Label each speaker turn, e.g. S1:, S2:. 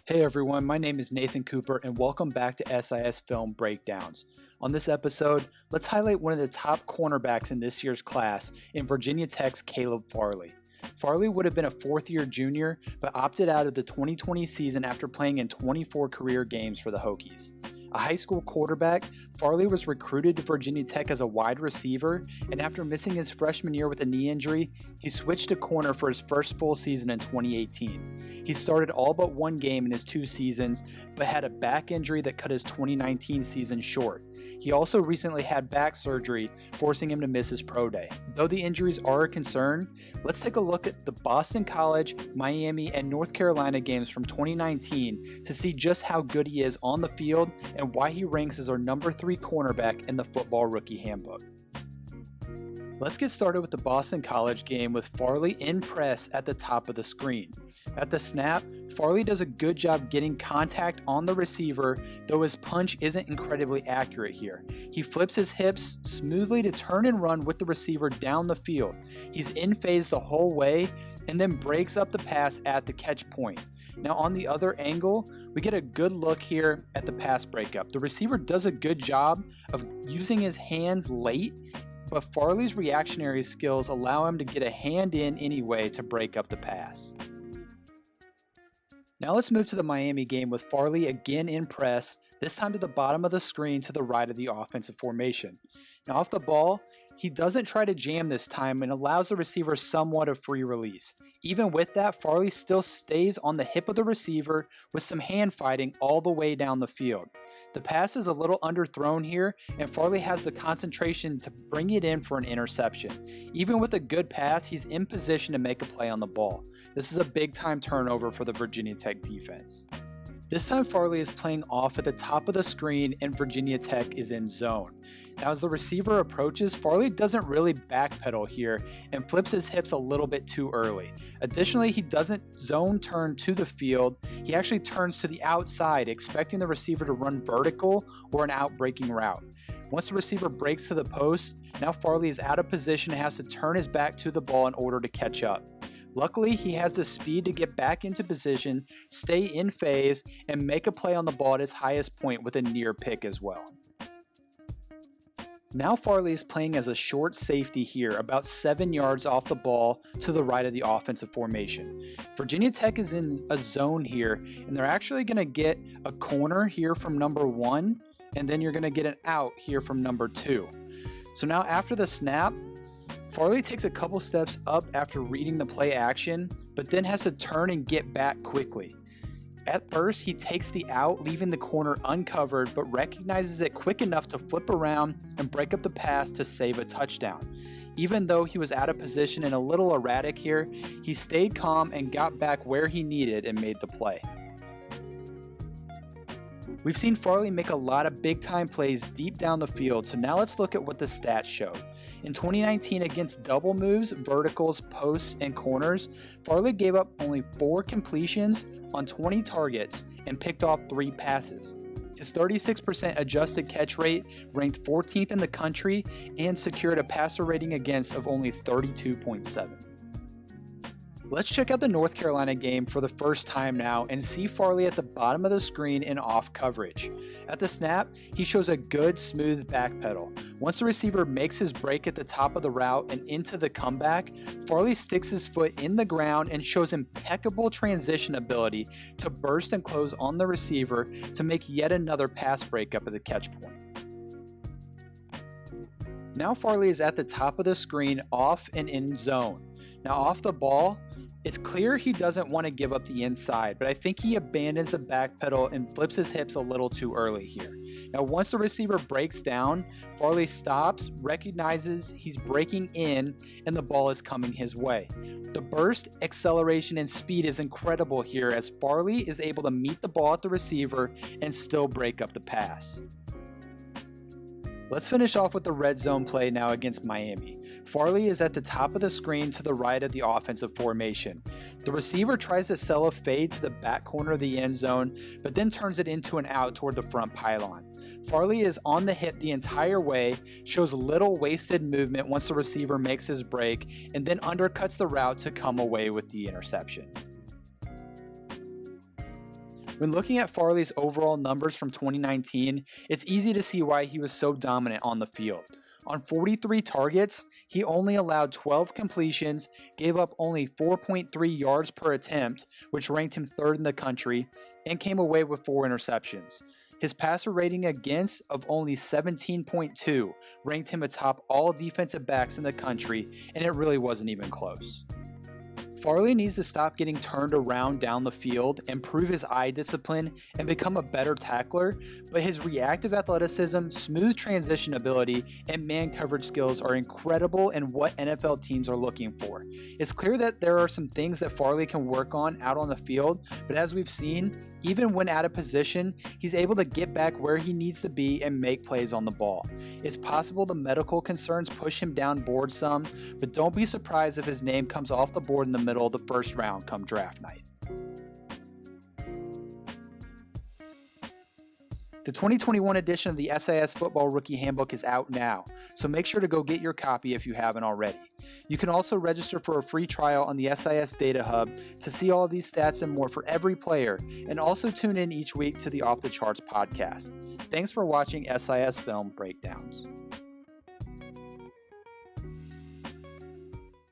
S1: Hey everyone, my name is Nathan Cooper and welcome back to SIS Film Breakdowns. On this episode, let's highlight one of the top cornerbacks in this year's class in Virginia Tech's Caleb Farley. Farley would have been a fourth-year junior, but opted out of the 2020 season after playing in 24 career games for the Hokies. A high school quarterback, Farley was recruited to Virginia Tech as a wide receiver, and after missing his freshman year with a knee injury, he switched to corner for his first full season in 2018. He started all but one game in his 2 seasons, but had a back injury that cut his 2019 season short. He also recently had back surgery, forcing him to miss his pro day. Though the injuries are a concern, let's take a look at the Boston College, Miami, and North Carolina games from 2019 to see just how good he is on the field and why he ranks as our number 3 cornerback in the Football Rookie Handbook. Let's get started with the Boston College game with Farley in press at the top of the screen. At the snap, Farley does a good job getting contact on the receiver, though his punch isn't incredibly accurate here. He flips his hips smoothly to turn and run with the receiver down the field. He's in phase the whole way and then breaks up the pass at the catch point. Now on the other angle, we get a good look here at the pass breakup. The receiver does a good job of using his hands late, but Farley's reactionary skills allow him to get a hand in anyway to break up the pass. Now let's move to the Miami game with Farley again in press, this time to the bottom of the screen to the right of the offensive formation. Now off the ball, he doesn't try to jam this time and allows the receiver somewhat of free release. Even with that, Farley still stays on the hip of the receiver with some hand fighting all the way down the field. The pass is a little underthrown here, and Farley has the concentration to bring it in for an interception. Even with a good pass, he's in position to make a play on the ball. This is a big time turnover for the Virginia Tech defense. This time Farley is playing off at the top of the screen and Virginia Tech is in zone. Now as the receiver approaches, Farley doesn't really backpedal here and flips his hips a little bit too early. Additionally, he doesn't zone turn to the field, he actually turns to the outside, expecting the receiver to run vertical or an out-breaking route. Once the receiver breaks to the post, now Farley is out of position and has to turn his back to the ball in order to catch up. Luckily, he has the speed to get back into position, stay in phase, and make a play on the ball at its highest point with a near pick as well. Now Farley is playing as a short safety here, about 7 yards off the ball to the right of the offensive formation. Virginia Tech is in a zone here, and they're actually going to get a corner here from number 1, and then you're going to get an out here from number 2. So now after the snap, Farley takes a couple steps up after reading the play action, but then has to turn and get back quickly. At first, he takes the out, leaving the corner uncovered, but recognizes it quick enough to flip around and break up the pass to save a touchdown. Even though he was out of position and a little erratic here, he stayed calm and got back where he needed and made the play. We've seen Farley make a lot of big-time plays deep down the field, so now let's look at what the stats showed. In 2019, against double moves, verticals, posts, and corners, Farley gave up only 4 completions on 20 targets and picked off 3 passes. His 36% adjusted catch rate ranked 14th in the country and secured a passer rating against of only 32.7. Let's check out the North Carolina game for the first time now and see Farley at the bottom of the screen in off coverage. At the snap, he shows a good smooth backpedal. Once the receiver makes his break at the top of the route and into the comeback, Farley sticks his foot in the ground and shows impeccable transition ability to burst and close on the receiver to make yet another pass breakup at the catch point. Now Farley is at the top of the screen off and in zone. Now off the ball, it's clear he doesn't want to give up the inside, but I think he abandons the back pedal and flips his hips a little too early here. Now once the receiver breaks down, Farley stops, recognizes he's breaking in, and the ball is coming his way. The burst, acceleration, and speed is incredible here as Farley is able to meet the ball at the receiver and still break up the pass. Let's finish off with the red zone play now against Miami. Farley is at the top of the screen to the right of the offensive formation. The receiver tries to sell a fade to the back corner of the end zone, but then turns it into an out toward the front pylon. Farley is on the hip the entire way, shows little wasted movement once the receiver makes his break, and then undercuts the route to come away with the interception. When looking at Farley's overall numbers from 2019, it's easy to see why he was so dominant on the field. On 43 targets, he only allowed 12 completions, gave up only 4.3 yards per attempt, which ranked him third in the country, and came away with 4 interceptions. His passer rating against of only 17.2 ranked him atop all defensive backs in the country, and it really wasn't even close. Farley needs to stop getting turned around down the field, improve his eye discipline, and become a better tackler, but his reactive athleticism, smooth transition ability, and man coverage skills are incredible in what NFL teams are looking for. It's clear that there are some things that Farley can work on out on the field, but as we've seen, even when out of position, he's able to get back where he needs to be and make plays on the ball. It's possible the medical concerns push him down board some, but don't be surprised if his name comes off the board in the middle of the first round come draft night. The 2021 edition of the SIS Football Rookie Handbook is out now, so make sure to go get your copy if you haven't already. You can also register for a free trial on the SIS DataHub to see all of these stats and more for every player, and also tune in each week to the Off the Charts podcast. Thanks for watching SIS Film Breakdowns.